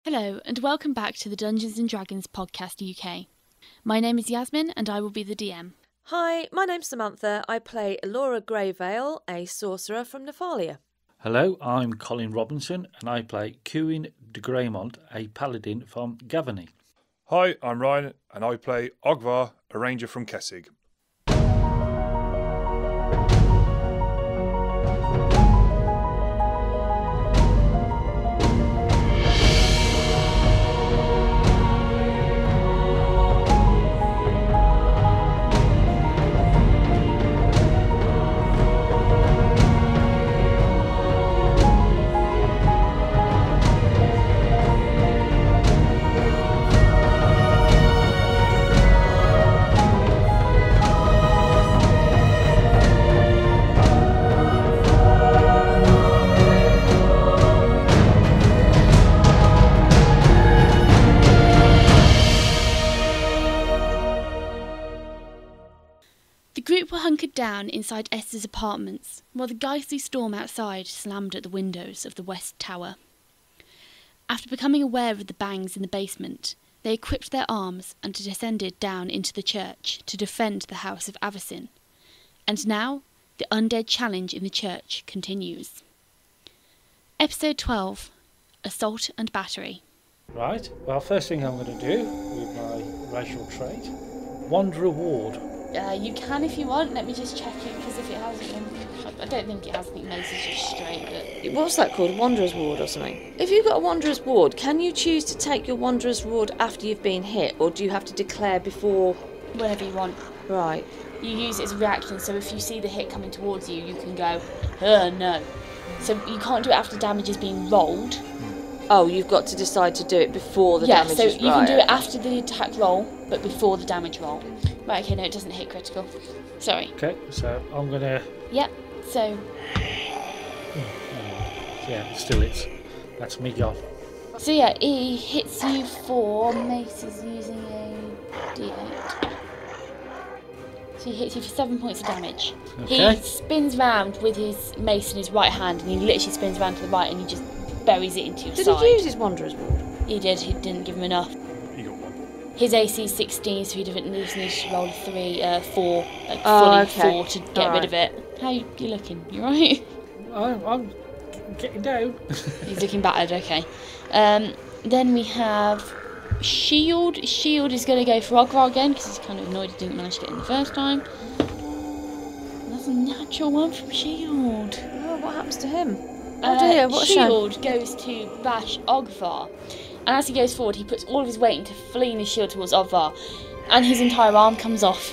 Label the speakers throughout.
Speaker 1: Hello, and welcome back to the Dungeons & Dragons Podcast UK. My name is Yazmin, and I will be the DM.
Speaker 2: Hi, my name's Samantha. I play Elora Greyvale, a sorcerer from Nephalia.
Speaker 3: Hello, I'm Colin Robinson, and I play Cuin de Greymont, a paladin from Gavany.
Speaker 4: Hi, I'm Ryan, and I play Ogvar, a ranger from Kessig.
Speaker 1: The group were hunkered down inside Esther's apartments, while the ghostly storm outside slammed at the windows of the West Tower. After becoming aware of the bangs in the basement, they equipped their arms and descended down into the church to defend the House of Avacyn. And now, the undead challenge in the church continues. Episode 12, Assault and Battery.
Speaker 3: Right, well, first thing I'm going to do with my racial trait, Wanderer Ward.
Speaker 1: You can if you want. Let me just check it, because if it hasn't been... I don't think it has. I think Mace is just straight, but...
Speaker 2: What's that called? Wanderer's Ward or something? If you've got a Wanderer's Ward, can you choose to take your Wanderer's Ward after you've been hit, or do you have to declare before?
Speaker 1: Whenever you want.
Speaker 2: Right.
Speaker 1: You use it as a reaction, so if you see the hit coming towards you, you can go, no. So you can't do it after damage is being rolled.
Speaker 2: Oh, you've got to decide to do it before the damage is
Speaker 1: Yeah, so you can do it after the attack roll, but before the damage roll. Right, okay, no, it doesn't hit critical. Sorry.
Speaker 3: Okay, so I'm going to...
Speaker 1: Yep, so...
Speaker 3: Yeah, still it's... That's me gone.
Speaker 1: So yeah, he hits you for... Mace is using a D8. So he hits you for 7 points of damage.
Speaker 3: Okay.
Speaker 1: He spins round with his mace in his right hand, and he literally spins round to the right, and he just buries it into your side.
Speaker 2: Did he use his Wanderer's Ward?
Speaker 1: He did, he didn't give him enough.
Speaker 4: He got one.
Speaker 1: His AC is 16, so he doesn't need to roll 4, like
Speaker 2: Oh,
Speaker 1: fully
Speaker 2: okay.
Speaker 1: 4 to get rid of it. How you looking? You right?
Speaker 3: I'm getting down.
Speaker 1: He's looking battered, okay. Then we have Shield. Shield is going to go for Ogvar again, because he's kind of annoyed he didn't manage to get in the first time. And that's a natural one from Shield.
Speaker 2: Oh, what happens to him? Oh dear, what a shame.
Speaker 1: Shield goes to bash Ogvar. And as he goes forward, he puts all of his weight into flinging his shield towards Ogvar. And his entire arm comes off.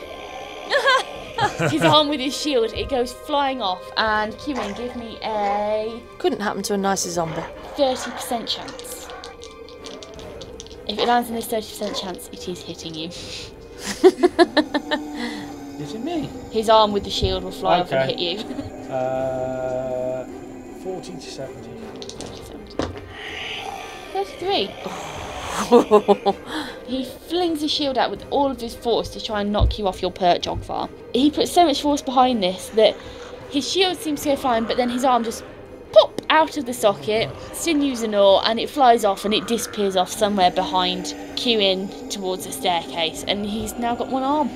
Speaker 1: His arm with his shield, it goes flying off. And Cuin, give me a...
Speaker 2: Couldn't happen to a nicer zombie.
Speaker 1: 30% chance. If it lands in this 30% chance, it is hitting you.
Speaker 3: Is it me?
Speaker 1: His arm with the shield will fly off and hit you.
Speaker 3: 40 to 70.
Speaker 1: 33. He flings his shield out with all of his force to try and knock you off your perch, Ogvar. He puts so much force behind this that his shield seems to go flying, but then his arm just pop out of the socket, sinews and all, and it flies off and it disappears off somewhere behind Cuin towards the staircase, and he's now got one arm.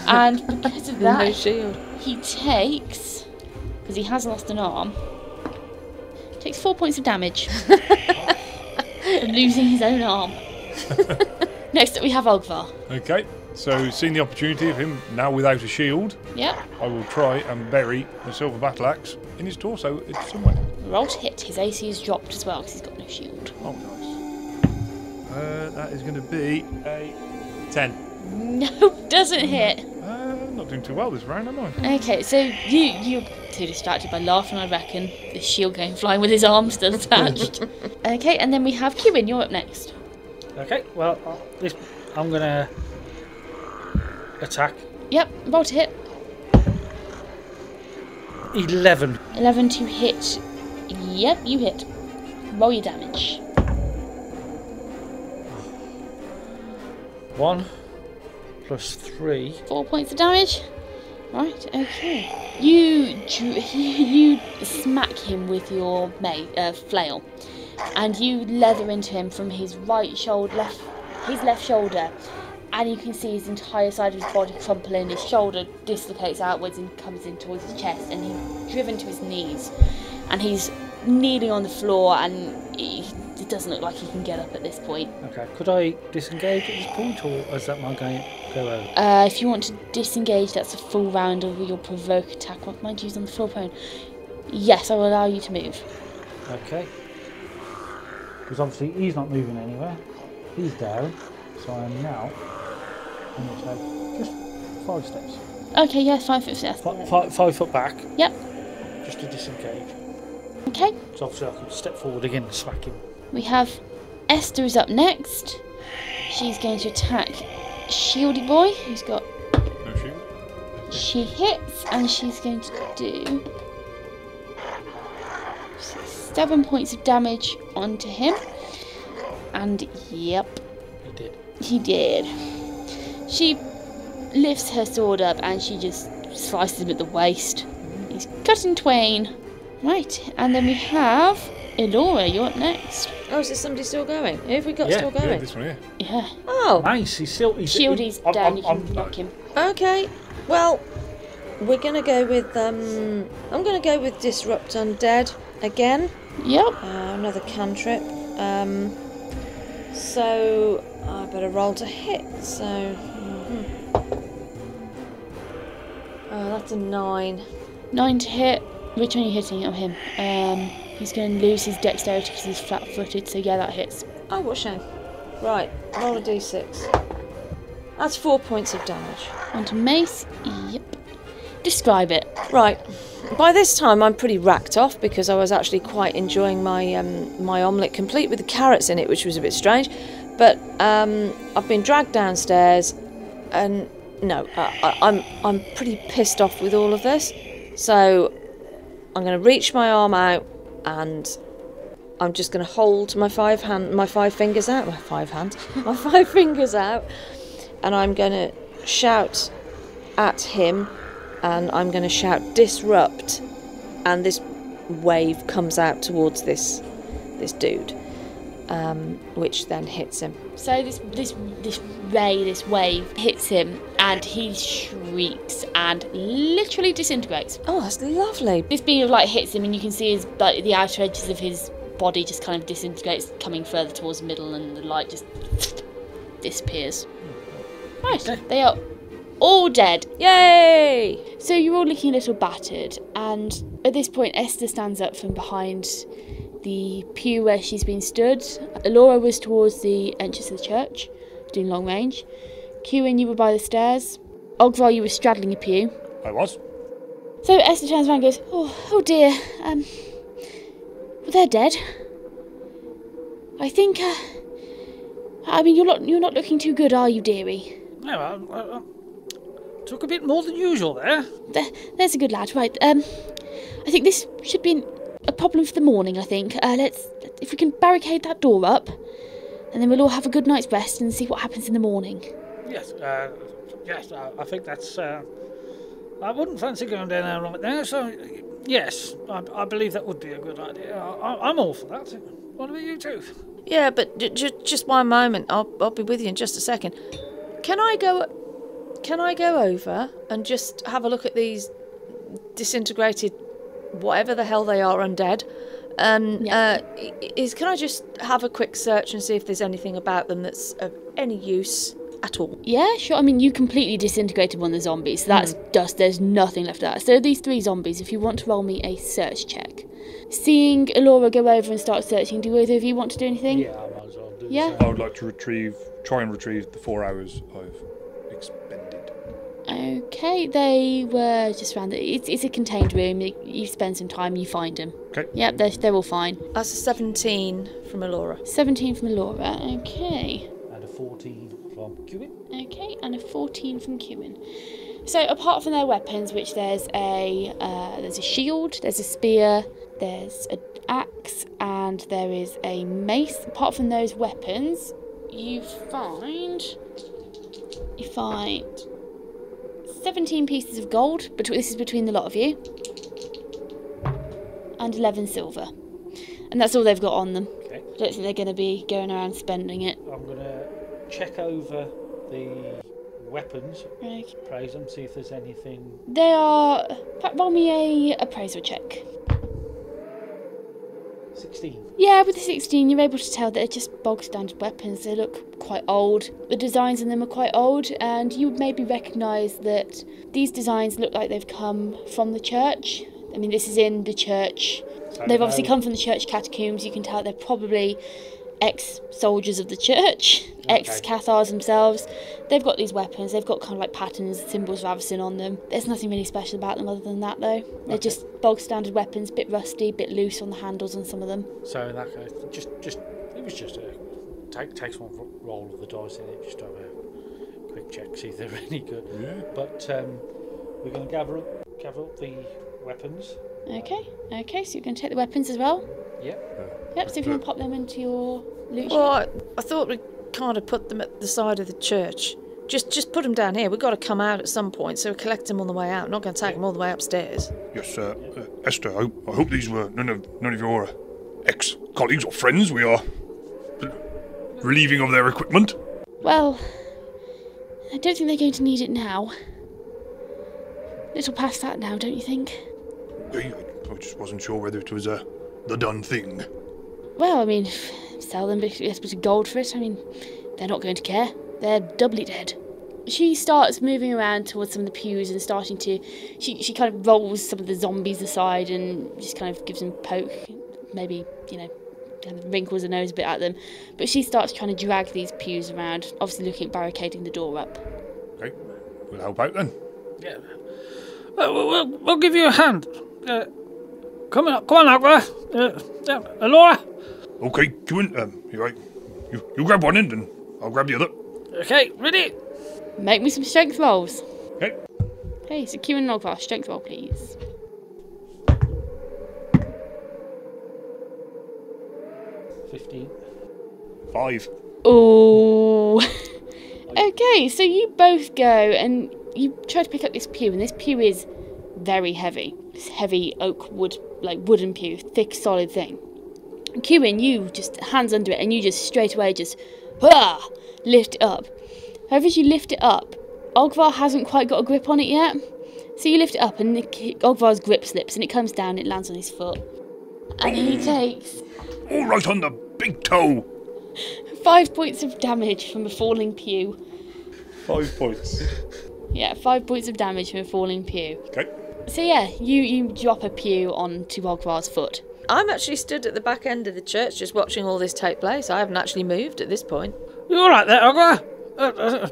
Speaker 1: And because of that,
Speaker 2: No shield.
Speaker 1: he takes, because he has lost an arm, takes 4 points of damage from losing his own arm. Next up we have Ogvar.
Speaker 4: Okay, so seeing the opportunity of him now without a shield,
Speaker 1: Yep.
Speaker 4: I will try and bury the silver battle axe in his torso somewhere.
Speaker 1: Roll to hit. His AC is dropped as well because he's got no shield.
Speaker 4: Oh, nice. That is going to be a 10.
Speaker 1: No, doesn't hit.
Speaker 4: Not doing too well this round, am I?
Speaker 1: Okay, so you're too distracted by laughing, I reckon. The shield going flying with his arm still attached. Okay, and then we have Cuin. You're up next.
Speaker 3: Okay, well, I'm going to attack.
Speaker 1: Yep, roll to hit.
Speaker 3: 11.
Speaker 1: 11 to hit. Yep, you hit. Roll your damage.
Speaker 3: 1 plus 3.
Speaker 1: 4 points of damage. Right, okay. You smack him with your flail, and you leather into him from his right shoulder, his left shoulder, and you can see his entire side of his body crumple in. His shoulder dislocates outwards and comes in towards his chest, and he's driven to his knees, and he's kneeling on the floor, and it doesn't look like he can get up at this point.
Speaker 3: Okay, could I disengage at this point, or is that my game go over?
Speaker 1: If you want to disengage, that's a full round of your provoke attack. What might you use on the floor prone? Yes, I will allow you to move.
Speaker 3: Okay. Because obviously he's not moving anywhere. He's down, so I am now going to take just 5 steps.
Speaker 1: Okay, yeah, 5 foot steps.
Speaker 3: 5 foot back.
Speaker 1: Yep.
Speaker 3: Just to disengage.
Speaker 1: Okay.
Speaker 3: So obviously I can step forward again and smack him.
Speaker 1: We have Esther is up next. She's going to attack Shieldy Boy, who's got...
Speaker 4: No shield.
Speaker 1: She hits, and she's going to do 7 points of damage onto him. And yep, he did. She lifts her sword up and she just slices him at the waist. He's cut in twain. Right, and then we have Elora, you're up next.
Speaker 2: Oh, is there somebody still going? Who have we got
Speaker 3: Yeah,
Speaker 2: still going?
Speaker 4: Yeah, this one here.
Speaker 1: Yeah.
Speaker 2: Oh,
Speaker 3: Nice, he's still...
Speaker 1: Shieldy's down, you can knock him.
Speaker 2: okay. Well, we're gonna go with I'm gonna go with disrupt undead again.
Speaker 1: Yep.
Speaker 2: Another cantrip. So I better roll to hit. So, oh, that's a 9.
Speaker 1: 9 to hit. Which one are you hitting at him? He's going to lose his dexterity because he's flat-footed, so yeah, that hits.
Speaker 2: Oh, what a shame. Right, roll a d6. That's 4 points of damage.
Speaker 1: Onto Mace. Yep. Describe it.
Speaker 2: Right. By this time, I'm pretty racked off because I was actually quite enjoying my my omelette, complete with the carrots in it, which was a bit strange. But I've been dragged downstairs, and no, I'm pretty pissed off with all of this. So I'm going to reach my arm out, and I'm just going to hold my 5 fingers out, my 5 fingers out, and I'm going to shout at him. And I'm going to shout disrupt, and this wave comes out towards this dude, which then hits him.
Speaker 1: So this wave hits him, and he shrieks and literally disintegrates.
Speaker 2: Oh, that's lovely.
Speaker 1: This beam of light hits him, and you can see his the outer edges of his body just kind of disintegrates, coming further towards the middle, and the light just disappears. Right, they are all dead.
Speaker 2: Yay!
Speaker 1: So you're all looking a little battered, and at this point Esther stands up from behind the pew where she's been stood. Elora was towards the entrance of the church, doing long range. Cuin, you were by the stairs. Ogvar, you were straddling a pew.
Speaker 4: I was.
Speaker 1: So Esther turns around and goes, oh dear, well, they're dead. I think, I mean, you're not looking too good, are you, dearie?
Speaker 3: No, took a bit more than usual there.
Speaker 1: There's a good lad. Right, I think this should be a problem for the morning, I think. If we can barricade that door up, and then we'll all have a good night's rest and see what happens in the morning.
Speaker 3: Yes, I think that's... I wouldn't fancy going down there right now, so yes, I believe that would be a good idea. I'm all for that. What about you two?
Speaker 2: Yeah, but just one moment. I'll be with you in just a second. Can I go over and just have a look at these disintegrated, whatever the hell they are, undead? And can I just have a quick search and see if there's anything about them that's of any use at all?
Speaker 1: Yeah, sure. I mean, you completely disintegrated one of the zombies, so that's dust. There's nothing left of that. So these 3 zombies, if you want to roll me a search check. Seeing Elora go over and start searching, do either of you want to do anything?
Speaker 3: Yeah, I might as well do
Speaker 1: Yeah.
Speaker 3: the same.
Speaker 4: I would like to try and retrieve the 4 hours I've expended.
Speaker 1: Okay, they were just around it's a contained room. You spend some time, you find them.
Speaker 4: Okay.
Speaker 1: Yep, they're all fine.
Speaker 2: That's a 17 from Elora.
Speaker 1: 17 from Elora, okay.
Speaker 3: And a 14 from Cuin.
Speaker 1: Okay, and a 14 from Cuin. So apart from their weapons, which there's a shield, there's a spear, there's an axe, and there is a mace. Apart from those weapons, you find 17 pieces of gold. This is between the lot of you, and 11 silver, and that's all they've got on them.
Speaker 3: Okay.
Speaker 1: I don't think they're going to be going around spending it.
Speaker 3: I'm going to check over the weapons,
Speaker 1: Okay.
Speaker 3: appraise them, see if there's anything.
Speaker 1: They are... Roll me a appraisal check.
Speaker 3: 16.
Speaker 1: Yeah, with the 16 you're able to tell that they're just bog standard weapons. They look quite old. The designs in them are quite old, and you would maybe recognise that these designs look like they've come from the church. I mean, this is in the church. They've obviously come from the church catacombs. You can tell they're probably ex-soldiers of the church, ex-Cathars themselves. They've got these weapons. They've got kind of like patterns, symbols of Avacyn on them. There's nothing really special about them other than that, though. They're just bog standard weapons, bit rusty, bit loose on the handles on some of them.
Speaker 3: So in that case, it was just a takes one roll of the dice in it, just to have a quick check, see if they're any good.
Speaker 4: Yeah.
Speaker 3: But we're going to gather up the weapons.
Speaker 1: Okay, so you're going to take the weapons as well?
Speaker 3: Yep.
Speaker 1: So if you want to pop them into your loot.
Speaker 2: Well, I thought we'd kind of put them at the side of the church. Just put them down here. We've got to come out at some point, so we collect them on the way out. I'm not going to take them all the way upstairs.
Speaker 5: Yes, Esther, I hope these were none of your ex-colleagues or friends we are relieving of their equipment.
Speaker 1: Well, I don't think they're going to need it now. Little past that now, don't you think?
Speaker 5: Okay, I just wasn't sure whether it was the done thing.
Speaker 1: Well, I mean, sell them, but get a bit of gold for it. I mean, they're not going to care. They're doubly dead. She starts moving around towards some of the pews and starting to... She kind of rolls some of the zombies aside and just kind of gives them a poke. Maybe, kind of wrinkles her nose a bit at them. But she starts trying to drag these pews around, obviously looking at barricading the door up.
Speaker 5: Okay, we'll help out then.
Speaker 3: Yeah. We'll give you a hand. Come on, Ogvar. Elora.
Speaker 5: Okay, Cuin, you right. You grab one end and I'll grab the other.
Speaker 3: Okay, ready?
Speaker 1: Make me some strength rolls.
Speaker 5: Okay.
Speaker 1: Okay, so Cuin and Ogvar, strength roll, please.
Speaker 3: 15.
Speaker 5: 5.
Speaker 1: Oh. Okay, so you both go and you try to pick up this pew, and this pew is very heavy. This heavy oak wood, like wooden pew, thick, solid thing. Cuin, you just hands under it, and you just straight away just lift it up. However, as you lift it up, Ogvar hasn't quite got a grip on it yet. So you lift it up, and Ogvar's grip slips, and it comes down, and it lands on his foot. And he takes...
Speaker 5: All right on the big toe.
Speaker 1: 5 points of damage from a falling pew.
Speaker 4: 5 points.
Speaker 1: Yeah, 5 points of damage from a falling pew.
Speaker 5: Okay.
Speaker 1: So yeah, you drop a pew onto Ogvar's foot.
Speaker 2: I'm actually stood at the back end of the church just watching all this take place. I haven't actually moved at this point.
Speaker 3: You all right there, Ogvar?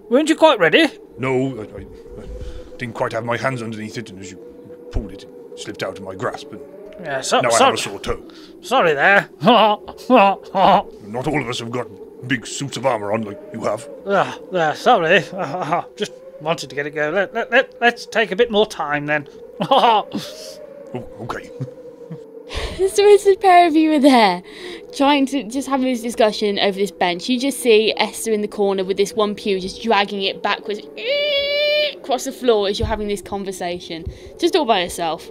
Speaker 3: Weren't you quite ready?
Speaker 5: No, I didn't quite have my hands underneath it, and as you pulled it, it slipped out of my grasp, and
Speaker 3: Yeah,
Speaker 5: now I have a sore toe.
Speaker 3: Sorry there.
Speaker 5: Not all of us have got big suits of armour on like you have.
Speaker 3: Sorry. Just wanted to get it going. Let's take a bit more time then.
Speaker 5: Oh, okay.
Speaker 1: So as the pair of you are there, trying to just having this discussion over this bench, you just see Esther in the corner with this one pew just dragging it backwards across the floor as you're having this conversation, just all by yourself.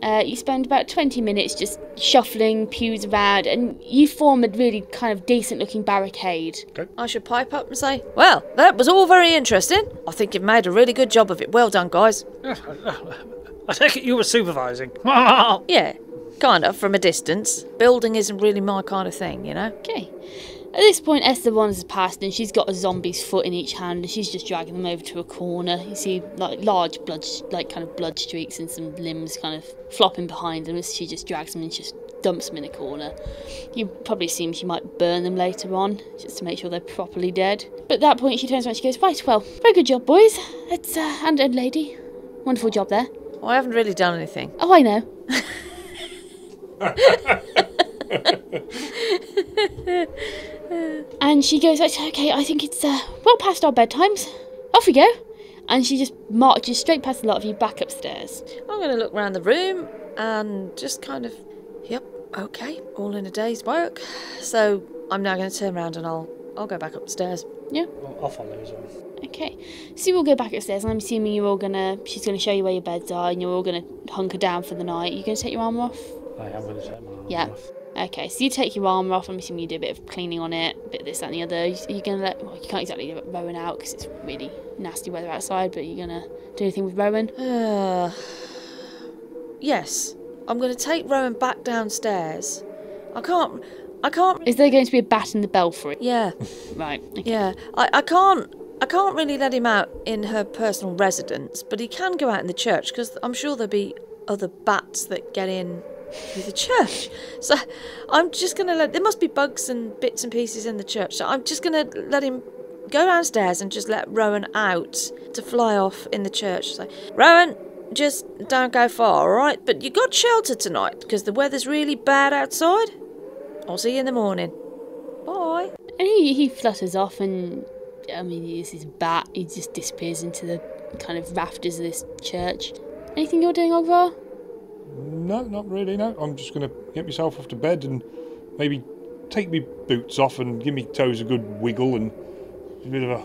Speaker 1: You spend about 20 minutes just shuffling pews around, and you form a really kind of decent looking barricade.
Speaker 5: Okay.
Speaker 2: I should pipe up and say, well, that was all very interesting. I think you've made a really good job of it. Well done, guys.
Speaker 3: I take it you were supervising.
Speaker 2: Yeah, kind of, from a distance. Building isn't really my kind of thing, you know?
Speaker 1: Okay. At this point, Esther wanders past, and she's got a zombie's foot in each hand, and she's just dragging them over to a corner. You see, like, large blood, like, kind of blood streaks and some limbs kind of flopping behind them as she just drags them and just dumps them in a corner. You probably assume she might burn them later on, just to make sure they're properly dead. But at that point, she turns around and she goes, right, well, very good job, boys. It's, and lady. Wonderful job there.
Speaker 2: Well, I haven't really done anything.
Speaker 1: Oh, I know. And she goes, okay, I think it's well past our bedtimes. Off we go. And she just marches straight past the lot of you back upstairs.
Speaker 2: I'm going to look around the room and just kind of, yep, okay, all in a day's work. So I'm now going to turn around and I'll go back upstairs.
Speaker 1: Yeah.
Speaker 3: I'll follow as well.
Speaker 1: Okay. So you all go back upstairs, and I'm assuming she's going to show you where your beds are, and you're all going to hunker down for the night. You're going to take your armour off?
Speaker 3: I am going to take my arm
Speaker 1: Yeah.
Speaker 3: off.
Speaker 1: Okay, so you take your armour off. I'm assuming you do a bit of cleaning on it, a bit of this, that and the other. You're going to let... Well, you can't exactly let Rowan out because it's really nasty weather outside, but you're going to do anything with Rowan?
Speaker 2: Yes. I'm going to take Rowan back downstairs. I can't...
Speaker 1: Is there going to be a bat in the belfry?
Speaker 2: Yeah.
Speaker 1: Right, okay.
Speaker 2: Yeah. I can't really let him out in her personal residence, but he can go out in the church, because I'm sure there'll be other bats that get in with the church. So I'm just going to let... There must be bugs and bits and pieces in the church, so I'm just going to let him go downstairs and just let Rowan out to fly off in the church. So, Rowan, just don't go far, all right? But you got shelter tonight, because the weather's really bad outside. I'll see you in the morning. Bye.
Speaker 1: And he flutters off and... I mean, he's this bat. He just disappears into the kind of rafters of this church. Anything you're doing, Ogvar?
Speaker 5: No, not really, no. I'm just going to get myself off to bed and maybe take me boots off and give me toes a good wiggle and a bit of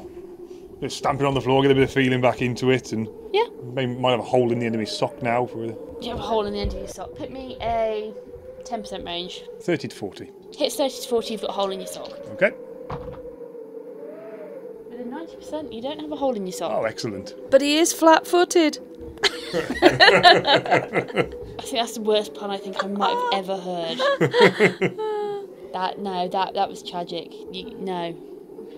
Speaker 5: stamping on the floor, get a bit of feeling back into it, and
Speaker 1: Yeah.
Speaker 5: maybe might have a hole in the end of my sock now for
Speaker 1: You have a hole in the end of your sock. Put me a 10% range.
Speaker 5: 30 to 40.
Speaker 1: Hits 30 to 40, you've got a hole in your sock.
Speaker 5: Okay.
Speaker 1: With a 90%, you don't have a hole in your sock.
Speaker 5: Oh, excellent.
Speaker 2: But he is flat-footed.
Speaker 1: I think that's the worst pun I think I might have ever heard. That was tragic. No.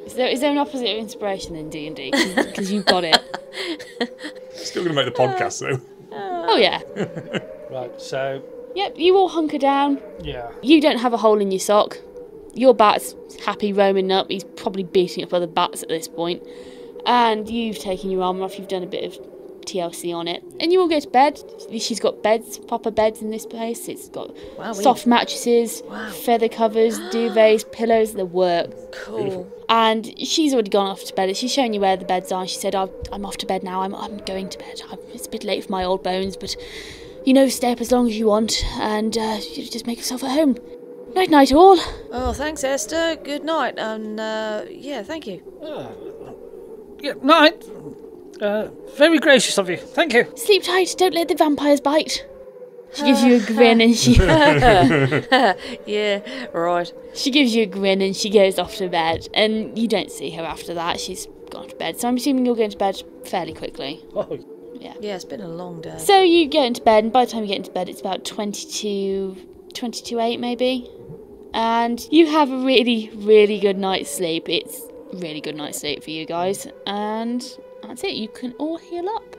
Speaker 1: Is there an opposite of inspiration in D&D? Because you've got it.
Speaker 5: Still going to make the podcast, though.
Speaker 1: Oh, yeah.
Speaker 3: Right, so,
Speaker 1: Yep, you all hunker down.
Speaker 3: yeah.
Speaker 1: You don't have a hole in your sock. Your bat's happy roaming up. He's probably beating up other bats at this point. And you've taken your armour off. You've done a bit of TLC on it. And you all go to bed. She's got beds, proper beds in this place. It's got soft mattresses, feather covers, duvets, pillows, the works.
Speaker 2: Cool.
Speaker 1: And she's already gone off to bed. She's showing you where the beds are. She said, I'm off to bed now. I'm going to bed. It's a bit late for my old bones, but, stay up as long as you want. And you just make yourself at home. Night-night, all.
Speaker 2: Oh, thanks, Esther. Good night. And, thank you.
Speaker 3: Yeah, night. Very gracious of you. Thank you.
Speaker 1: Sleep tight. Don't let the vampires bite. She gives you a grin and she...
Speaker 2: Yeah, right.
Speaker 1: She gives you a grin and she goes off to bed. And you don't see her after that. She's gone to bed. So I'm assuming you're going to bed fairly quickly.
Speaker 3: Oh,
Speaker 1: Yeah.
Speaker 2: Yeah, it's been a long day.
Speaker 1: So you get into bed, and by the time you get into bed, it's about 22:08 maybe. And you have a really, really good night's sleep. It's really good night's sleep for you guys. And that's it. You can all heal up.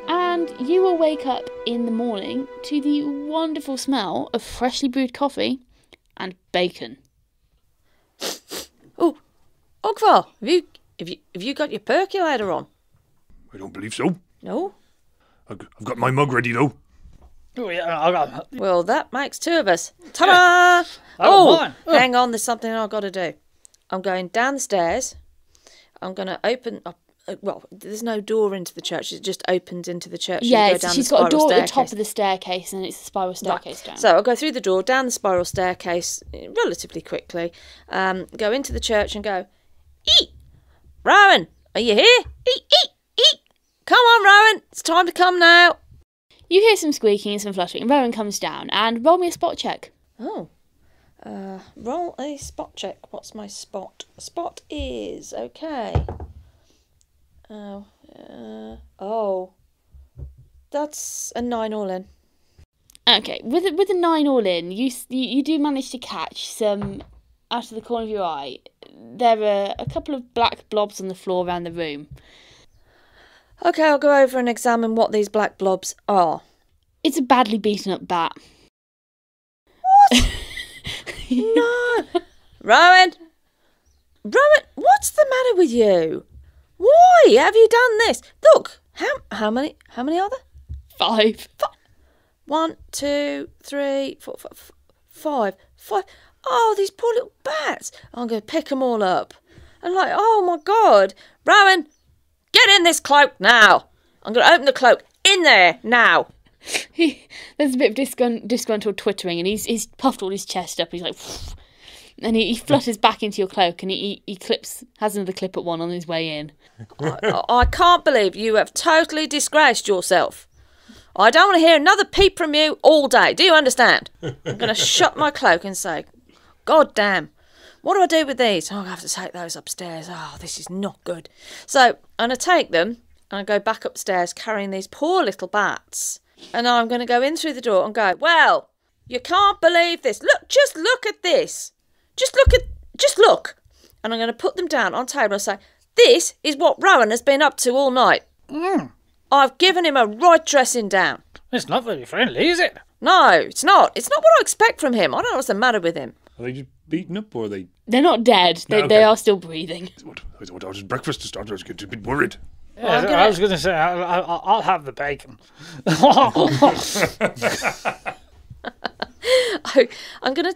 Speaker 1: And you will wake up in the morning to the wonderful smell of freshly brewed coffee and bacon.
Speaker 2: Oh, Ogvar, have you got your percolator on?
Speaker 5: I don't believe so.
Speaker 2: No?
Speaker 5: I've got my mug ready, though.
Speaker 3: Oh, yeah.
Speaker 2: Well, that makes two of us. Ta-da!
Speaker 3: Oh,
Speaker 2: hang on, there's something I've got to do. I'm going down the stairs. I'm going to open up. Well, there's no door into the church. It just opens into the church.
Speaker 1: Yeah, she's got a door at the top of the staircase, and it's a spiral staircase down.
Speaker 2: So I'll go through the door, down the spiral staircase relatively quickly, go into the church and go, eat! Rowan, are you here? Eat! Come on, Rowan, it's time to come now.
Speaker 1: You hear some squeaking and some fluttering, and Rowan comes down, and roll me a spot check.
Speaker 2: Oh, roll a spot check. What's my spot? Spot is, okay. That's a 9 all in.
Speaker 1: Okay, with a 9 all in, you do manage to catch some, out of the corner of your eye, there are a couple of black blobs on the floor around the room.
Speaker 2: Okay, I'll go over and examine what these black blobs are.
Speaker 1: It's a badly beaten up bat.
Speaker 2: What? No! Rowan, what's the matter with you? Why have you done this? Look, how many are there?
Speaker 1: 5.
Speaker 2: 1, 2, 3, 4, 5. Oh, these poor little bats. I'm going to pick them all up. And like, oh my God. Rowan, get in this cloak now. I'm going to open the cloak. In there now.
Speaker 1: There's a bit of disgruntled twittering, and he's puffed all his chest up. He's like, and he flutters back into your cloak, and he has another clip at one on his way in.
Speaker 2: I can't believe you have totally disgraced yourself. I don't want to hear another peep from you all day. Do you understand? I'm going to shut my cloak and say, God damn, what do I do with these? Oh, I have to take those upstairs. Oh, this is not good. So I'm going to take them and I go back upstairs carrying these poor little bats. And I'm going to go in through the door and go, well, you can't believe this. Look, just look at this. Just look. And I'm going to put them down on the table and say, this is what Rowan has been up to all night. I've given him a right dressing down.
Speaker 3: It's not very friendly, is it?
Speaker 2: No, it's not. It's not what I expect from him. I don't know what's the matter with him.
Speaker 5: Are they just beaten up or are they...
Speaker 1: They're not dead.
Speaker 5: No, okay.
Speaker 1: They are still breathing.
Speaker 5: I thought I was breakfast to start. I was getting a bit worried.
Speaker 3: Yeah, I was going to say, I'll have the bacon.
Speaker 2: I'm going to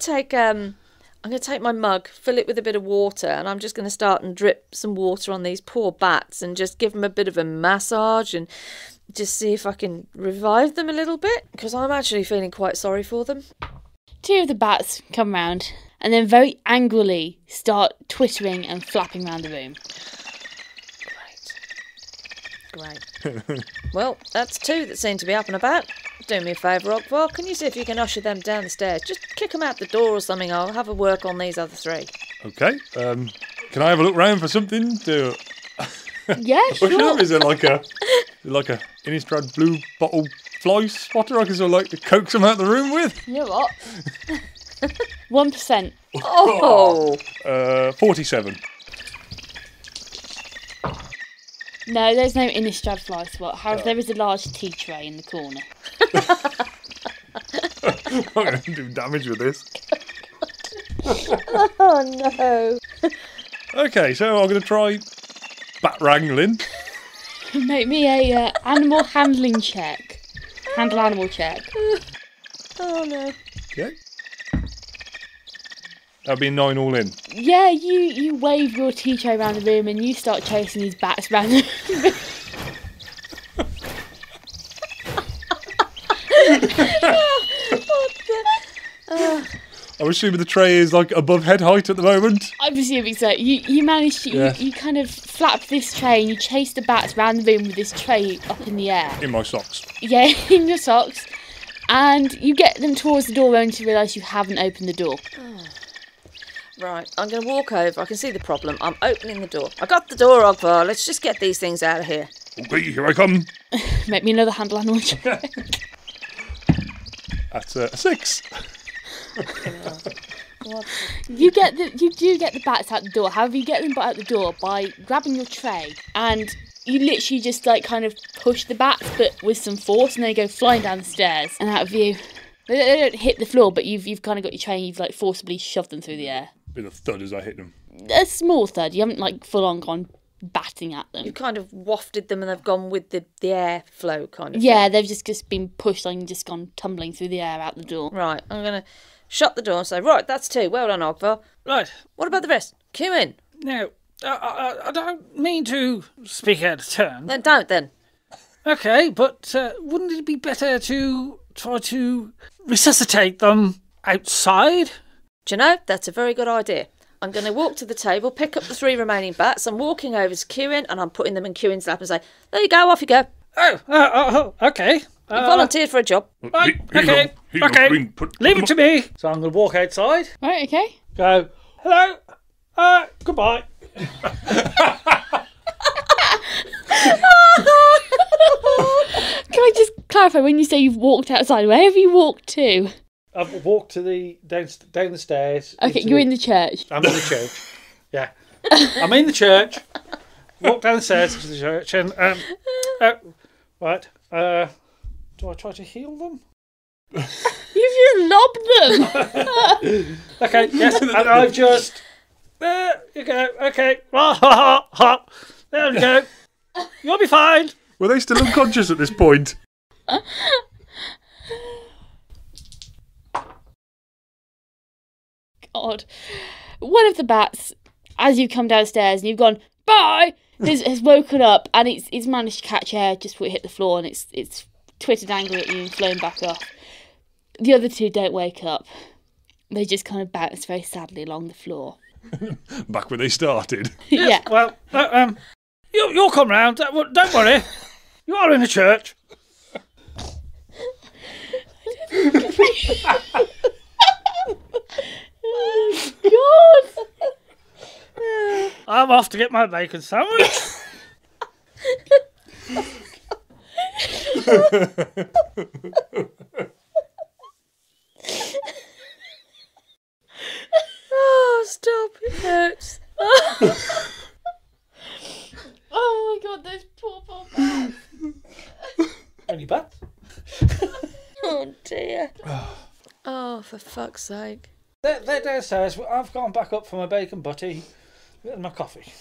Speaker 2: take my mug, fill it with a bit of water, and I'm just going to start and drip some water on these poor bats and just give them a bit of a massage and just see if I can revive them a little bit, because I'm actually feeling quite sorry for them.
Speaker 1: 2 of the bats come round and then very angrily start twittering and flapping around the room.
Speaker 2: Great. Well, that's 2 that seem to be up and about. Do me a favour, Ogvar. Can you see if you can usher them down the stairs? Just kick them out the door or something. I'll have a work on these other 3.
Speaker 5: Okay. Can I have a look round for something to...
Speaker 1: Yeah,
Speaker 5: Or
Speaker 1: sure.
Speaker 5: is it like a Innistrad blue bottle fly spotter I can sort of like to coax them out the room with?
Speaker 1: You know what? 1%.
Speaker 2: Oh!
Speaker 5: 47.
Speaker 1: No, there's no Innistrad fly spot. However, there is a large tea tray in the corner.
Speaker 5: I'm going to do damage with this.
Speaker 2: Oh no!
Speaker 5: Okay, so I'm going to try bat wrangling.
Speaker 1: Make me a animal handling check. Handle animal check.
Speaker 2: Oh no!
Speaker 5: Okay. That'll be a 9 all in.
Speaker 1: Yeah, you wave your tea tray around the room and you start chasing these bats around the room.
Speaker 5: I'm assuming the tray is like above head height at the moment.
Speaker 1: I'm assuming so. You manage to,
Speaker 5: Yeah.
Speaker 1: you kind of flap this tray and you chase the bats around the room with this tray up in the air.
Speaker 5: In my socks.
Speaker 1: Yeah, in your socks. And you get them towards the door only to realise you haven't opened the door.
Speaker 2: Right, I'm going to walk over. I can see the problem. I'm opening the door. I got the door, Ogvar. Let's just get these things out of here.
Speaker 5: Okay, here I come.
Speaker 1: Make me another handle animal check.
Speaker 5: That's a 6.
Speaker 1: You do get the bats out the door. However, you get them out the door by grabbing your tray and you literally just like kind of push the bats, but with some force, and they go flying down the stairs and out of view. They don't hit the floor, but you've kind of got your tray and you've like forcibly shoved them through the air.
Speaker 5: Bit of thud as I hit them.
Speaker 1: A small thud. You haven't like full on gone batting at them.
Speaker 2: You kind of wafted them and they've gone with the air flow kind of
Speaker 1: Yeah,
Speaker 2: thing.
Speaker 1: they've just been pushed and just gone tumbling through the air out the door.
Speaker 2: Right, I'm going to shut the door and say, right, that's 2. Well done, Ogvar.
Speaker 3: Right.
Speaker 2: What about the rest? Cuin.
Speaker 3: Now, I don't mean to speak out of turn.
Speaker 2: Then don't then.
Speaker 3: Okay, but wouldn't it be better to try to resuscitate them outside?
Speaker 2: Do you know, that's a very good idea. I'm going to walk to the table, pick up the 3 remaining bats. I'm walking over to Cuin and I'm putting them in Cuin's lap and say, there you go, off you go.
Speaker 3: Oh, okay.
Speaker 2: You volunteered for a job.
Speaker 3: Right, okay, leave it to me. So I'm going to walk outside,
Speaker 1: Right, okay.
Speaker 3: go, hello, goodbye.
Speaker 1: Can I just clarify, when you say you've walked outside, where have you walked to?
Speaker 3: I've walked to down the stairs.
Speaker 1: Okay, you're in the church.
Speaker 3: I'm in the church. Yeah. I'm in the church. Walk down the stairs to the church and right. Do I try to heal them?
Speaker 1: You've just lobbed them.
Speaker 3: Okay, yes, and I've just there you go, okay. There we go. You'll be fine.
Speaker 5: Were they still unconscious at this point?
Speaker 1: God. One of the bats, as you've come downstairs and you've gone, bye, has woken up and it's managed to catch air just before it hit the floor, and it's twittered angry at you and flown back off. The other two don't wake up. They just kind of bounce very sadly along the floor.
Speaker 5: Back where they started.
Speaker 1: Yeah.
Speaker 3: Well, you'll come round. Don't worry. You are in a church.
Speaker 1: Oh, God.
Speaker 3: I'm off to get my bacon sandwich.
Speaker 2: Oh, stop! It hurts.
Speaker 1: Oh my God, those poor bats.
Speaker 3: Any bats?
Speaker 2: Oh dear. Oh, for fuck's sake.
Speaker 3: They're downstairs. I've gone back up for my bacon butty and my coffee.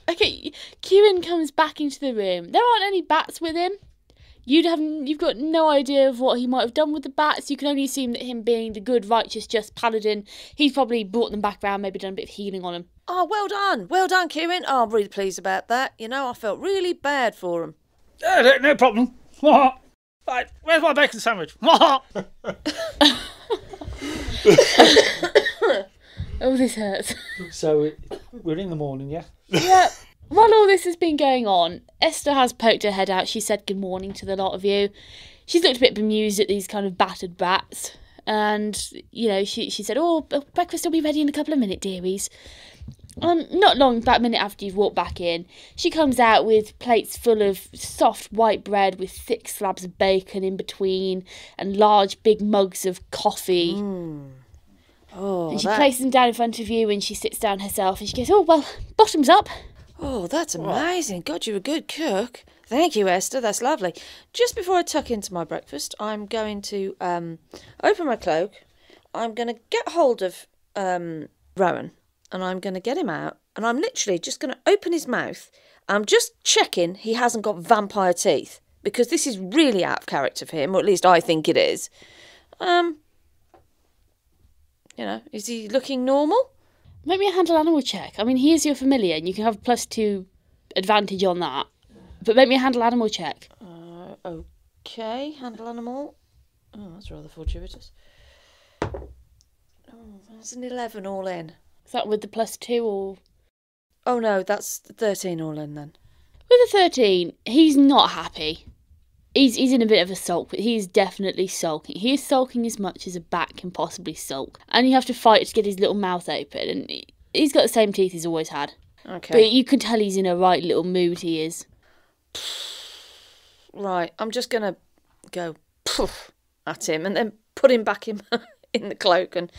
Speaker 1: Okay, Cuin comes back into the room. There aren't any bats with him. You've got no idea of what he might have done with the bats. You can only assume that him being the good, righteous, just Paladin, he's probably brought them back round, maybe done a bit of healing on them.
Speaker 2: Oh, well done, Cuin. Oh, I'm really pleased about that. You know, I felt really bad for him.
Speaker 3: No problem. Right, where's my bacon sandwich?
Speaker 1: Oh, this hurts.
Speaker 3: So we're in the morning, yeah?
Speaker 1: Yeah. While all this has been going on, Esther has poked her head out. She said good morning to the lot of you. She's looked a bit bemused at these kind of battered bats. And, you know, she said, breakfast will be ready in a couple of minutes, dearies. Not long, about a minute after you've walked back in, she comes out with plates full of soft white bread with thick slabs of bacon in between and large big mugs of coffee.
Speaker 2: Oh,
Speaker 1: and she places them down in front of you and she sits down herself and she goes, oh, well, bottoms up.
Speaker 2: Oh, that's amazing. God, you're a good cook. Thank you, Esther. That's lovely. Just before I tuck into my breakfast, I'm going to open my cloak. I'm going to get hold of Rowan and I'm going to get him out and I'm literally just going to open his mouth. I'm just checking he hasn't got vampire teeth because this is really out of character for him, or at least I think it is. You know, is he looking normal?
Speaker 1: Make me a handle animal check. I mean, he is your familiar and you can have +2 advantage on that. But make me a handle animal check.
Speaker 2: Okay, handle animal. Oh, that's rather fortuitous. Oh, that's an 11 all in.
Speaker 1: Is that with the +2 or...?
Speaker 2: Oh no, that's 13 all in then.
Speaker 1: With a 13, he's not happy. He's in a bit of a sulk, but he is definitely sulking. He is sulking as much as a bat can possibly sulk. And you have to fight to get his little mouth open. And he's got the same teeth he's always had.
Speaker 2: Okay.
Speaker 1: But you can tell he's in a right little mood, he is.
Speaker 2: Right, I'm just going to go poof at him and then put him back in the cloak. And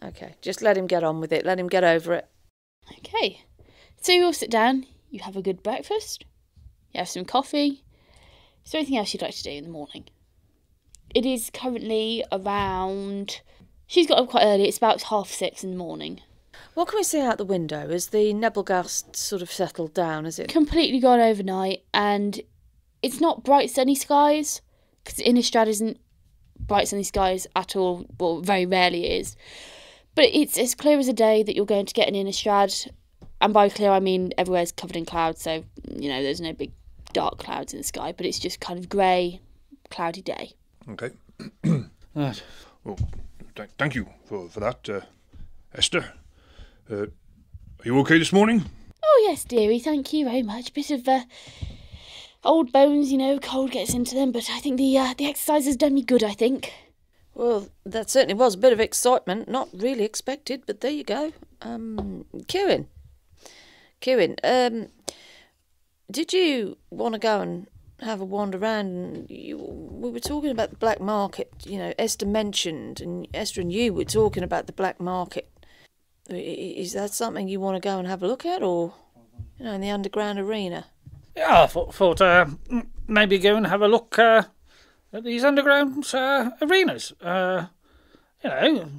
Speaker 2: okay, just let him get on with it. Let him get over it.
Speaker 1: Okay. So you all sit down. You have a good breakfast. You have some coffee. Is there anything else you'd like to do in the morning? It is currently around... She's got up quite early. It's about 6:30 in the morning.
Speaker 2: What can we see out the window? Is the Nebelgast sort of settled down, is it?
Speaker 1: Completely gone overnight, and it's not bright sunny skies, because Innistrad isn't bright sunny skies at all. Well, very rarely it is. But it's as clear as a day that you're going to get an Innistrad, and by clear I mean everywhere's covered in clouds, so, you know, there's no big dark clouds in the sky, but it's just kind of grey, cloudy day.
Speaker 5: Okay.
Speaker 3: Right.
Speaker 5: Well, thank you for that, Esther. Are you okay this morning?
Speaker 1: Oh yes, dearie, thank you very much. Bit of old bones, you know, cold gets into them, but I think the exercise has done me good, I think.
Speaker 2: Well, that certainly was a bit of excitement. Not really expected, but there you go. Cuin, did you want to go and have a wander around? We were talking about the black market. You know, Esther mentioned, and Esther and you were talking about the black market. Is that something you want to go and have a look at, or, you know, in the underground arena?
Speaker 3: Yeah, I thought maybe go and have a look at these underground arenas. You know,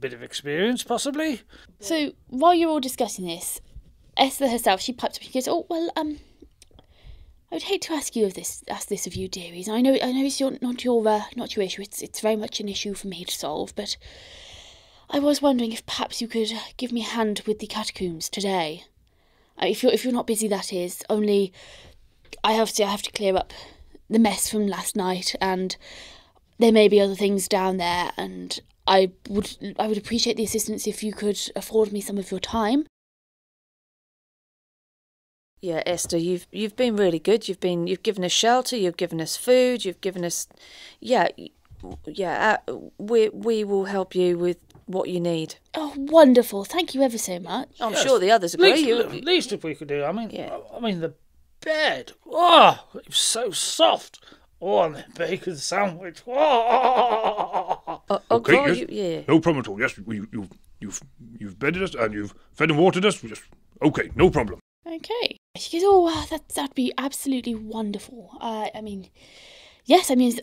Speaker 3: bit of experience, possibly.
Speaker 1: So, while you're all discussing this, Esther herself, she pipes up and she goes, oh, well, I would hate to ask this of you, dearies. I know it's not your issue. It's very much an issue for me to solve, but I was wondering if perhaps you could give me a hand with the catacombs today. If you're not busy, that is. Only I have to clear up the mess from last night, and there may be other things down there, and I would appreciate the assistance if you could afford me some of your time.
Speaker 2: Yeah, Esther, you've been really good. You've given us shelter, you've given us food, you've given us, we will help you with what you need.
Speaker 1: Oh, wonderful! Thank you ever so much.
Speaker 2: I'm sure the others agree.
Speaker 3: Least if we could do. I mean,
Speaker 2: Yeah.
Speaker 3: I mean the bed. Oh, it was so soft. Oh, and the bacon sandwich. Oh.
Speaker 5: Okay,
Speaker 2: Ogvar,
Speaker 5: yes.
Speaker 2: yeah.
Speaker 5: No problem at all. Yes, you've bedded us and you've fed and watered us. Just okay, no problem.
Speaker 1: Okay. She goes, oh, wow, that'd be absolutely wonderful. Yes, I mean,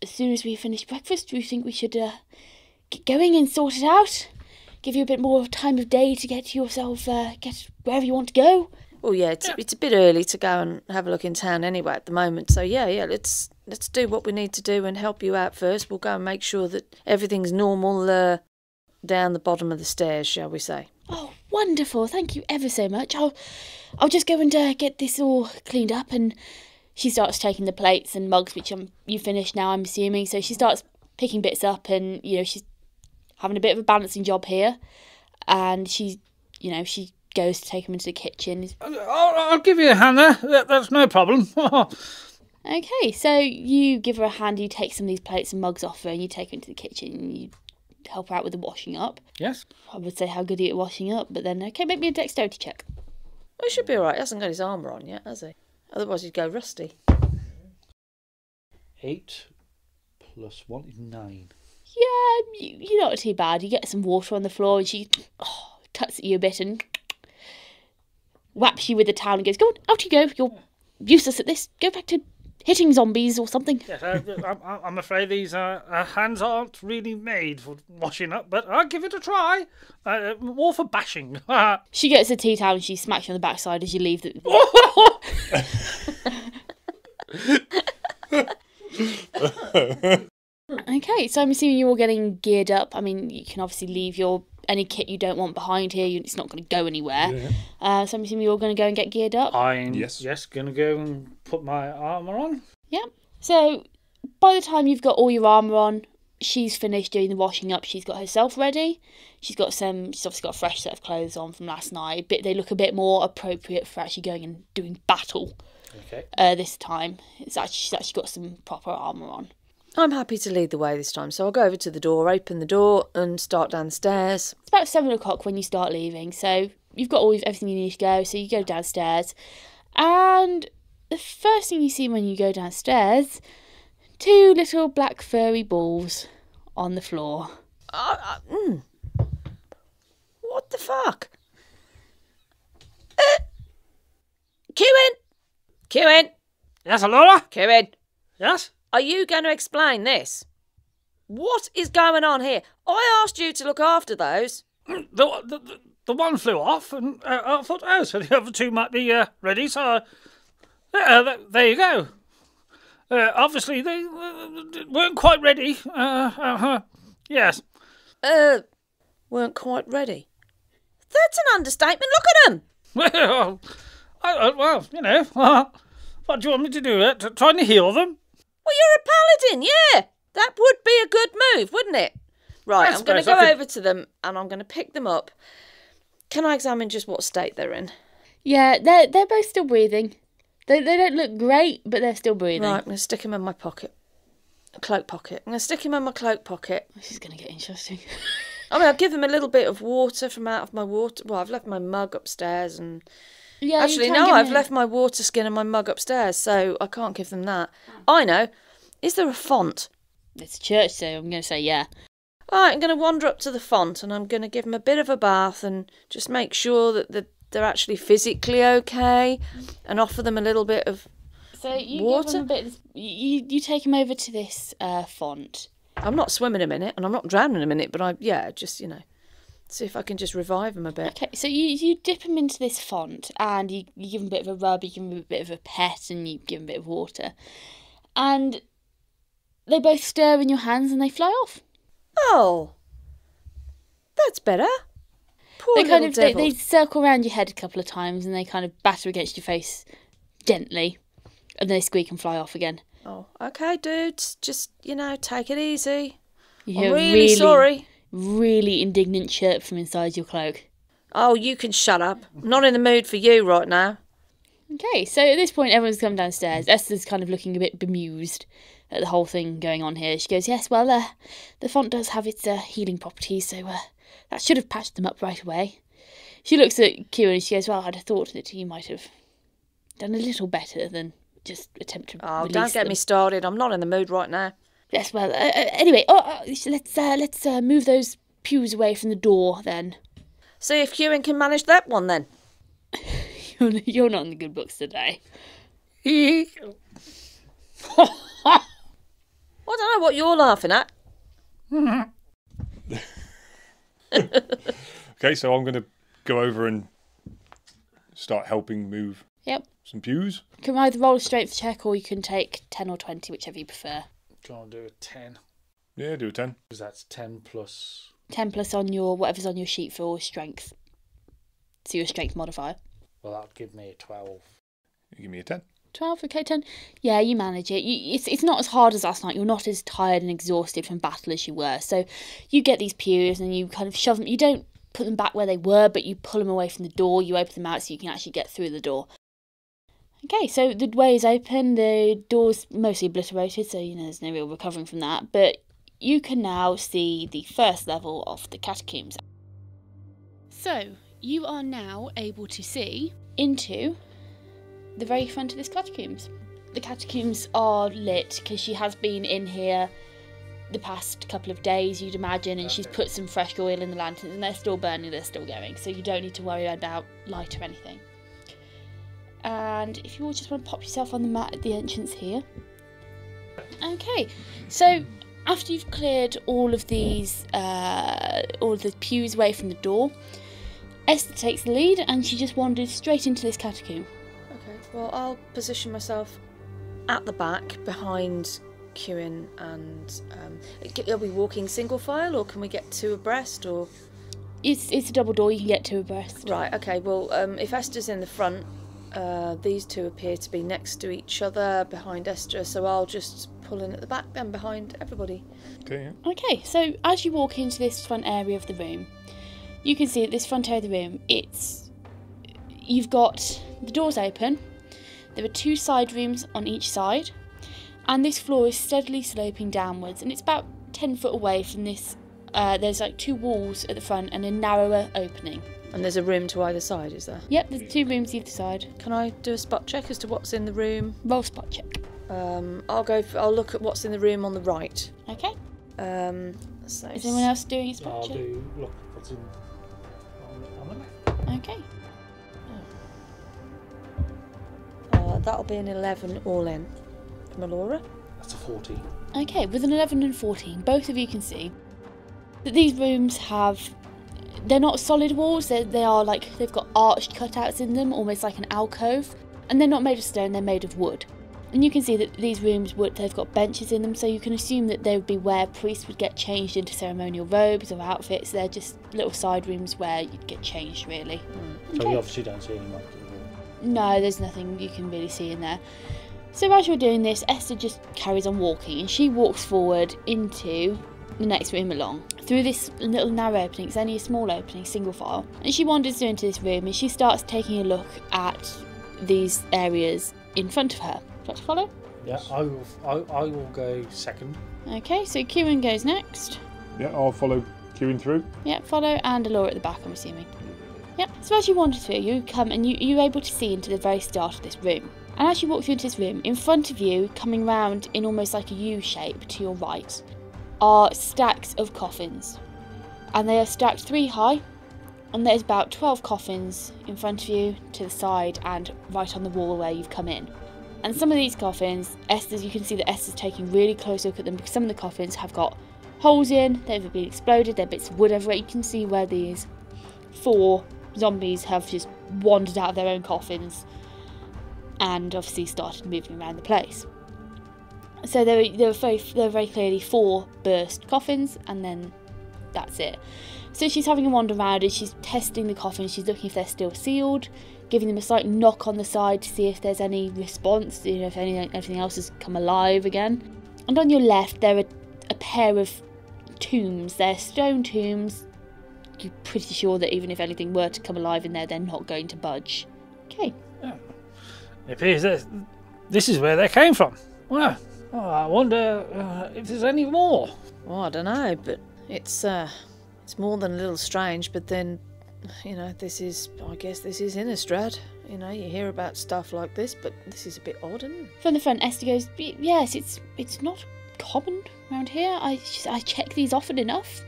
Speaker 1: as soon as we finish breakfast, do you think we should get going and sort it out? Give you a bit more time of day to get yourself, get wherever you want to go?
Speaker 2: Well, yeah, it's a bit early to go and have a look in town anyway at the moment. So yeah, let's do what we need to do and help you out first. We'll go and make sure that everything's normal down the bottom of the stairs, shall we say?
Speaker 1: Oh, wonderful! Thank you ever so much. I'll just go and get this all cleaned up. And she starts taking the plates and mugs, which you finished now, I'm assuming. So she starts picking bits up, and she's having a bit of a balancing job here. And she goes to take them into the kitchen.
Speaker 3: I'll give you a hand there. That's no problem.
Speaker 1: Okay, so you give her a hand, you take some of these plates and mugs off her, and you take her into the kitchen, and you help her out with the washing up.
Speaker 3: Yes.
Speaker 1: I would say how good are you at washing up, but then, okay, make me a dexterity check.
Speaker 2: Well, he should be alright. He hasn't got his armour on yet, has he? Otherwise he'd go rusty.
Speaker 3: 8 + 1 is 9.
Speaker 1: Yeah, you're not too bad. You get some water on the floor, and she tucks at you a bit and whaps you with the towel and goes, go on, out you go. You're useless at this. Go back to hitting zombies or something.
Speaker 3: Yes, I'm afraid these hands aren't really made for washing up, but I'll give it a try. More for bashing.
Speaker 1: She gets a tea towel and she smacks you on the backside as you leave. Okay, so I'm assuming you're all getting geared up. I mean, you can obviously leave any kit you don't want behind here. It's not going to go anywhere.
Speaker 5: Yeah.
Speaker 1: So I'm assuming you're all going to go and get geared up.
Speaker 3: I'm
Speaker 5: Yes.
Speaker 3: going to go and put my armour on.
Speaker 1: Yeah. So by the time you've got all your armour on, she's finished doing the washing up. She's got herself ready. She's obviously got a fresh set of clothes on from last night. But they look a bit more appropriate for actually going and doing battle.
Speaker 3: Okay.
Speaker 1: This time. She's actually got some proper armour on.
Speaker 2: I'm happy to lead the way this time, so I'll go over to the door, open the door, and start down the stairs.
Speaker 1: It's about 7 o'clock when you start leaving, so you've got everything you need to go, so you go downstairs. And the first thing you see when you go downstairs, 2 little black furry balls on the floor.
Speaker 2: What the fuck? Cuin!
Speaker 3: Yes, Elora?
Speaker 2: Cuin!
Speaker 3: Yes?
Speaker 2: Are you going to explain this? What is going on here? I asked you to look after those.
Speaker 3: The one flew off, and I thought, so the other 2 might be ready, so there you go. Obviously, they weren't quite ready. Yes.
Speaker 2: Weren't quite ready. That's an understatement. Look at them.
Speaker 3: Well, what do you want me to do? Trying to heal them?
Speaker 2: Well, you're a paladin, yeah. That would be a good move, wouldn't it? Right, I'm going to go over to them and I'm going to pick them up. Can I examine just what state they're in?
Speaker 1: Yeah, they're both still breathing. They don't look great, but they're still breathing.
Speaker 2: Right, I'm going to stick them in my pocket. A cloak pocket. I'm going to stick him in my cloak pocket.
Speaker 1: This is going to get interesting.
Speaker 2: I mean, I'll give them a little bit of water from out of my water. Well, I've left my mug upstairs and...
Speaker 1: Yeah,
Speaker 2: actually, no, I've left my water skin and my mug upstairs, so I can't give them that. I know. Is there a font?
Speaker 1: It's a church, so I'm going to say yeah.
Speaker 2: Right, I'm going to wander up to the font and I'm going to give them a bit of a bath and just make sure that they're actually physically okay and offer them a little bit of
Speaker 1: So you
Speaker 2: water.
Speaker 1: give them a bit. You take them over to this font.
Speaker 2: I'm not swimming them in it and I'm not drowning them in it, but see if I can just revive them a bit.
Speaker 1: Okay, so you dip them into this font and you give them a bit of a rub, you give them a bit of a pet, and you give them a bit of water. And they both stir in your hands and they fly off.
Speaker 2: Oh. that's better. Poor
Speaker 1: They kind
Speaker 2: little
Speaker 1: of
Speaker 2: devil.
Speaker 1: they circle around your head a couple of times and they kind of batter against your face gently, and then they squeak and fly off again.
Speaker 2: Oh, okay, dudes. Just, take it easy.
Speaker 1: You
Speaker 2: I'm
Speaker 1: hear a
Speaker 2: really sorry.
Speaker 1: really indignant chirp from inside your cloak.
Speaker 2: Oh, you can shut up. I'm not in the mood for you right now.
Speaker 1: Okay, so at this point everyone's come downstairs. Esther's kind of looking a bit bemused at the whole thing going on here. She goes, yes, well, the font does have its healing properties, so that should have patched them up right away. She looks at Cuin and she goes, well, I'd have thought that you might have done a little better than just attempt to
Speaker 2: Oh,
Speaker 1: release
Speaker 2: don't get
Speaker 1: them.
Speaker 2: me started. I'm not in the mood right now.
Speaker 1: Yes, well, anyway, let's move those pews away from the door then.
Speaker 2: See if Cuin can manage that one then.
Speaker 1: You're not in the good books today.
Speaker 2: I don't know what you're laughing at.
Speaker 5: Okay, so I'm going to go over and start helping move
Speaker 1: Yep.
Speaker 5: some pews.
Speaker 1: You can either roll a strength check or you can take 10 or 20, whichever you prefer.
Speaker 3: Do you want to do a 10?
Speaker 5: Yeah, do a 10.
Speaker 3: Because that's 10 plus...
Speaker 1: 10 plus on your whatever's on your sheet for strength. So your strength modifier.
Speaker 3: Well, that'd give me a 12.
Speaker 5: You give me a 10.
Speaker 1: 12, okay, 10. Yeah, you manage it. It's not as hard as last night. You're not as tired and exhausted from battle as you were. So you get these pews and you kind of shove them. You don't put them back where they were, but you pull them away from the door. You open them out so you can actually get through the door. Okay, so the way is open. The door's mostly obliterated, so there's no real recovering from that. But you can now see the first level of the catacombs. So you are now able to see into the very front of this catacombs. The catacombs are lit because she has been in here the past couple of days, you'd imagine, and she's put some fresh oil in the lanterns and they're still burning, they're still going, so you don't need to worry about light or anything. And if you all just want to pop yourself on the mat at the entrance here. Okay, so after you've cleared all of these, all of the pews away from the door, Esther takes the lead and she just wanders straight into this catacomb.
Speaker 2: Okay, well, I'll position myself at the back behind Cuin and... are we walking single file or can we get two abreast or...?
Speaker 1: It's a double door, you can get two abreast.
Speaker 2: Right, okay, well, if Esther's in the front, these two appear to be next to each other behind Esther, so I'll just pull in at the back then behind everybody.
Speaker 5: Okay, yeah.
Speaker 1: Okay, so as you walk into this front area of the room, you can see at this front area of the room, you've got the doors open, there are two side rooms on each side, and this floor is steadily sloping downwards, and it's about 10 foot away from this. There's like two walls at the front and a narrower opening.
Speaker 2: And there's a room to either side, is there?
Speaker 1: Yep, there's two rooms either side.
Speaker 2: Can I do a spot check as to what's in the room?
Speaker 1: Roll spot check.
Speaker 2: I'll look at what's in the room on the right.
Speaker 1: Okay.
Speaker 2: So
Speaker 1: Is anyone else doing a spot
Speaker 3: I'll
Speaker 1: check?
Speaker 3: do... Look, what's in... on the left.
Speaker 1: Okay.
Speaker 2: that'll be an 11 all in. From Elora.
Speaker 3: That's a 14.
Speaker 1: Okay, with an 11 and 14, both of you can see that these rooms they're not solid walls, they are like, they've got arched cutouts in them, almost like an alcove, and they're not made of stone, they're made of wood. And you can see that these rooms, they've got benches in them, so you can assume that they would be where priests would get changed into ceremonial robes or outfits. They're just little side rooms where you'd get changed, really.
Speaker 3: So we obviously don't see any marks at all.
Speaker 1: No, there's nothing you can really see in there. So as you're doing this, Esther just carries on walking, and she walks forward into the next room along. Through this little narrow opening, it's only a small opening, single file, and she wanders through into this room and she starts taking a look at these areas in front of her. Would you like to follow?
Speaker 3: Yeah, I will go second.
Speaker 1: Okay, so Cuin goes next.
Speaker 5: Yeah, I'll follow Cuin through.
Speaker 1: Yep, follow, and Elora at the back, I'm assuming. Yep, so as you wander through, you come and you're able to see into the very start of this room. And as you walk through into this room, in front of you, coming round in almost like a U shape to your right, are stacks of coffins. And they are stacked 3 high, and there's about 12 coffins in front of you, to the side, and right on the wall where you've come in. And some of these coffins, you can see that Esther's taking really close look at them, because some of the coffins have got holes in, they've been exploded, there are bits of wood everywhere. You can see where these 4 zombies have just wandered out of their own coffins and obviously started moving around the place. So there are very clearly 4 burst coffins, and then that's it. So she's having a wander around and she's testing the coffins. She's looking if they're still sealed, giving them a slight knock on the side to see if there's any response, if anything else has come alive again. And on your left, there are a pair of tombs. They're stone tombs. You're pretty sure that even if anything were to come alive in there, they're not going to budge. Okay.
Speaker 3: Yeah. It appears that this is where they came from. Well, I wonder if there's any more.
Speaker 2: Oh, I don't know, but it's more than a little strange. But then, I guess this is Innistrad. You hear about stuff like this, but this is a bit odd, isn't it?
Speaker 1: From the front, Esther goes, yes, it's not common around here. I check these often enough,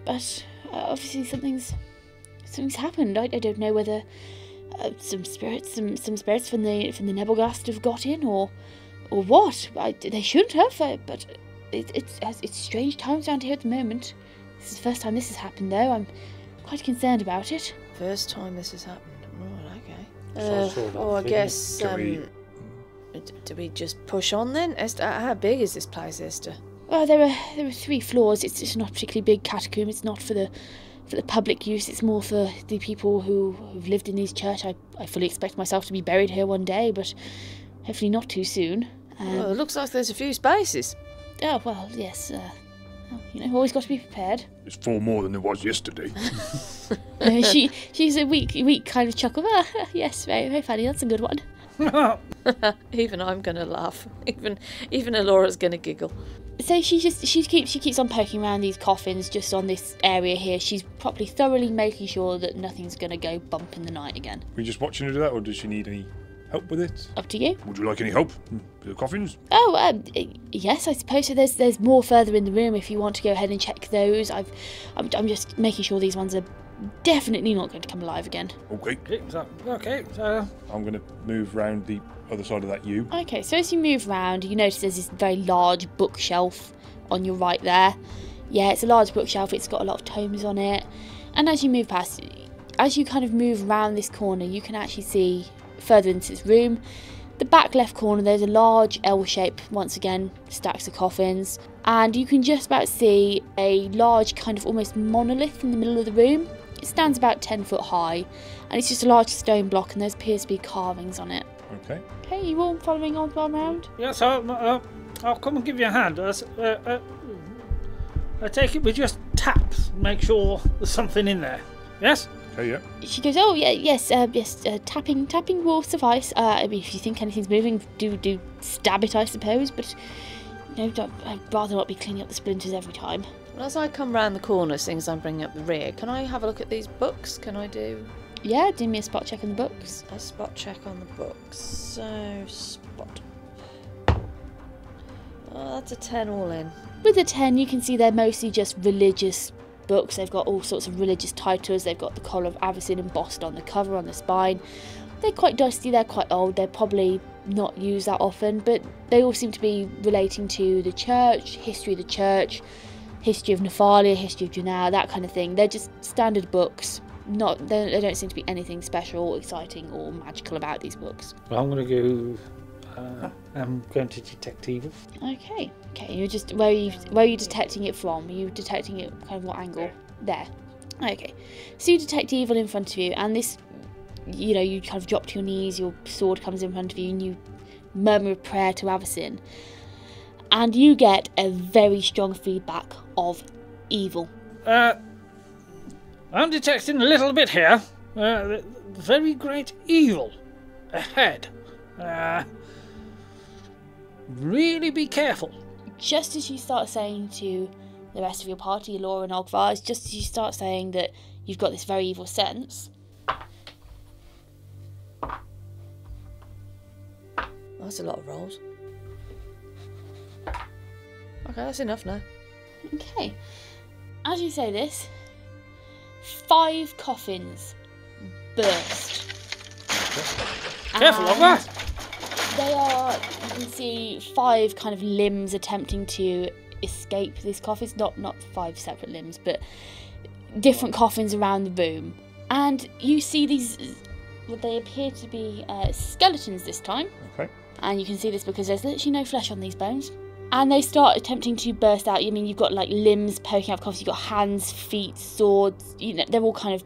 Speaker 1: but obviously something's happened. I don't know whether some spirits from the Nebelgast have got in, or what. They shouldn't have, but it's strange times around here at the moment. This is the first time this has happened, though. I'm quite concerned about it.
Speaker 2: First time this has happened. Right, okay.
Speaker 5: I
Speaker 2: guess. Do we just push on then? Esther, how big is this place, Esther?
Speaker 1: Well, there are 3 floors. It's not a particularly big catacomb. It's not for the public use. It's more for the people who've lived in these church. I fully expect myself to be buried here one day, but hopefully not too soon.
Speaker 2: Well, it looks like there's a few spaces.
Speaker 1: Oh, well, yes. Always got to be prepared.
Speaker 5: It's 4 more than there was yesterday.
Speaker 1: She's a weak kind of chuckle. Yes, very, very funny. That's a good one.
Speaker 2: Even I'm going to laugh. Even Elora's going to giggle.
Speaker 1: So she keeps on poking around these coffins just on this area here. She's probably thoroughly making sure that nothing's going to go bump in the night again.
Speaker 5: Are we just watching her do that, or does she need any help with it?
Speaker 1: Up to you.
Speaker 5: Would you like any help with the coffins?
Speaker 1: Oh, yes, I suppose so. There's more further in the room if you want to go ahead and check those. I'm just making sure these ones are definitely not going to come alive again.
Speaker 5: Okay.
Speaker 3: So
Speaker 5: I'm going to move round the other side of that U.
Speaker 1: Okay, so as you move round, you notice there's this very large bookshelf on your right there. Yeah, it's a large bookshelf. It's got a lot of tomes on it. And as you move past, as you kind of move round this corner, you can actually see further into this room. The back left corner, there's a large L shape, once again, stacks of coffins. And you can just about see a large kind of almost monolith in the middle of the room. It stands about 10 foot high, and it's just a large stone block, and there appears to be carvings on it.
Speaker 5: Okay.
Speaker 1: Okay, you all following Ogvar around?
Speaker 3: yes, I'll come and give you a hand. I take it we just tap, make sure there's something in there. Yes.
Speaker 5: Okay. Yeah.
Speaker 1: She goes, oh yeah, yes, tapping will suffice. I mean, if you think anything's moving, do stab it, I suppose. But I'd rather not be cleaning up the splinters every time.
Speaker 2: Well, as I come round the corner, seeing as I'm bringing up the rear, can I have a look at these books? Can I do
Speaker 1: Yeah, do me a spot check on the books.
Speaker 2: a spot check on the books? So, spot. Oh, that's a 10 all in.
Speaker 1: With a 10, you can see they're mostly just religious books. They've got all sorts of religious titles. They've got the Collar of Avacyn embossed on the cover, on the spine. They're quite dusty, they're quite old, they're probably not used that often, but they all seem to be relating to the church, history of the church, history of Nephalia, history of Junau, that kind of thing. They're just standard books. They don't seem to be anything special, exciting, or magical about these books.
Speaker 3: Well, I'm going to to detect evil.
Speaker 1: Okay. You're just where are you detecting it from? Are you detecting it kind of what angle? There. Okay. So you detect evil in front of you, and this, you kind of drop to your knees. Your sword comes in front of you, and you murmur a prayer to Avacyn, and you get a very strong feedback of evil.
Speaker 3: I'm detecting a little bit here. Very great evil ahead. Really be careful.
Speaker 1: Just as you start saying to the rest of your party, Elora and Ogvar, just as you start saying that you've got this very evil sense.
Speaker 2: That's a lot of rolls. Okay, that's enough now.
Speaker 1: Okay. As you say this, 5 coffins burst.
Speaker 3: Careful, Ogvar!
Speaker 1: They are, you can see 5 kind of limbs attempting to escape these coffins. Not 5 separate limbs, but different coffins around the room. And you see these, what they appear to be skeletons this time.
Speaker 5: Okay.
Speaker 1: And you can see this because there's literally no flesh on these bones. And they start attempting to burst out. I mean, you've got like limbs poking out of coffins, you've got hands, feet, swords, they're all kind of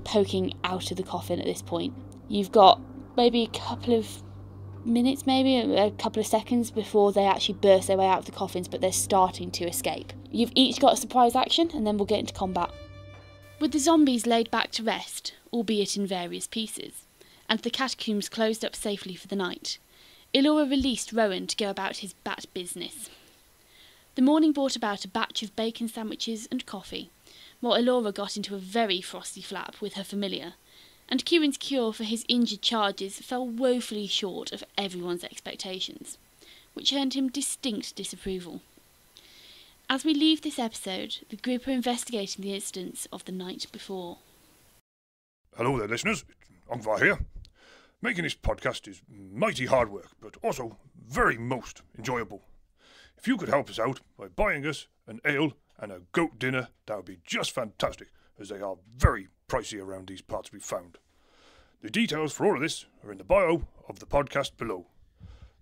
Speaker 1: poking out of the coffin at this point. You've got maybe a couple of minutes, maybe a couple of seconds before they actually burst their way out of the coffins, but they're starting to escape. You've each got a surprise action, and then we'll get into combat. With the zombies laid back to rest, albeit in various pieces, and the catacombs closed up safely for the night, Elora released Rowan to go about his bat business. The morning brought about a batch of bacon sandwiches and coffee, while Elora got into a very frosty flap with her familiar, and Cuin's cure for his injured charges fell woefully short of everyone's expectations, which earned him distinct disapproval. As we leave this episode, the group are investigating the incidents of the night before.
Speaker 5: Hello there, listeners. It's Ogvar here. Making this podcast is mighty hard work, but also very most enjoyable. If you could help us out by buying us an ale and a goat dinner, that would be just fantastic, as they are very pricey around these parts we've found. The details for all of this are in the bio of the podcast below.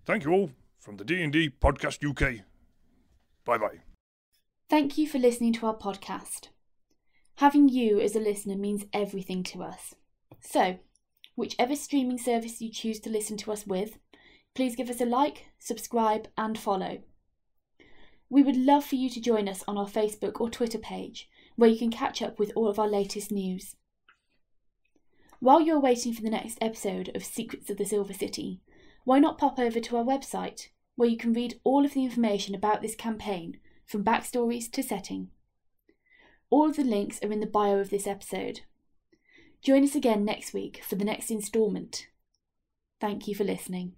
Speaker 5: Thank you all from the D&D Podcast UK. Bye-bye.
Speaker 1: Thank you for listening to our podcast. Having you as a listener means everything to us. So, whichever streaming service you choose to listen to us with, please give us a like, subscribe and follow. We would love for you to join us on our Facebook or Twitter page, where you can catch up with all of our latest news. While you're waiting for the next episode of Secrets of the Silver City, why not pop over to our website, where you can read all of the information about this campaign, from backstories to setting. All of the links are in the bio of this episode. Join us again next week for the next instalment. Thank you for listening.